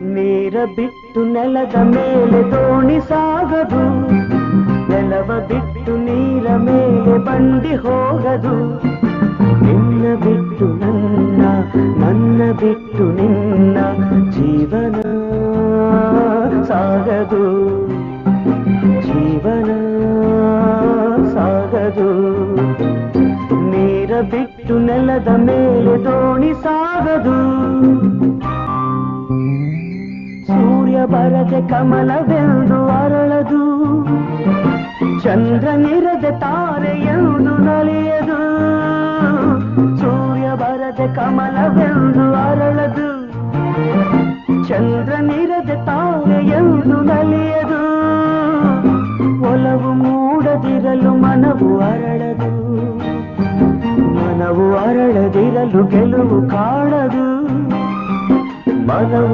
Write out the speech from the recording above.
ನೀರ ಬಿಟ್ಟು ನೆಲದ ಮೇಲೆ ದೋಣಿ ಸಾಗದು, ನೆಲವ ಬಿಟ್ಟು ನೀರ ಮೇಲೆ ಬಂಡಿ ಹೋಗದು. ನಿನ್ನ ಬಿಟ್ಟು ನನ್ನ, ನನ್ನ ಬಿಟ್ಟು ನಿನ್ನ ಜೀವನ ಸಾಗದು, ಜೀವನ ಸಾಗದು. ನೀರ ಬಿಟ್ಟು ನೆಲದ ಮೇಲೆ ದೋಣಿ ಸಾಗದು. ಸೂರ್ಯ ಬರದೆ ಕಮಲವೆಂದು ಅರಳದು, ಚಂದ್ರನಿರದೆ ತಾರೆ ಎಂದು ನಲಿಯದು. ಸೂರ್ಯ ಬರದೆ ಕಮಲವೆಂದು ಅರಳದು, ಚಂದ್ರನಿರದೆ ತಾರೆ ಎಂದು ನಲಿಯದು. ಒಲವು ಮೂಡದಿರಲು ಮನವು ಅರಳದು, ಮನವು ಅರಳದಿರಲು ಗೆಲುವು ಕಾಣದು. ಮನವು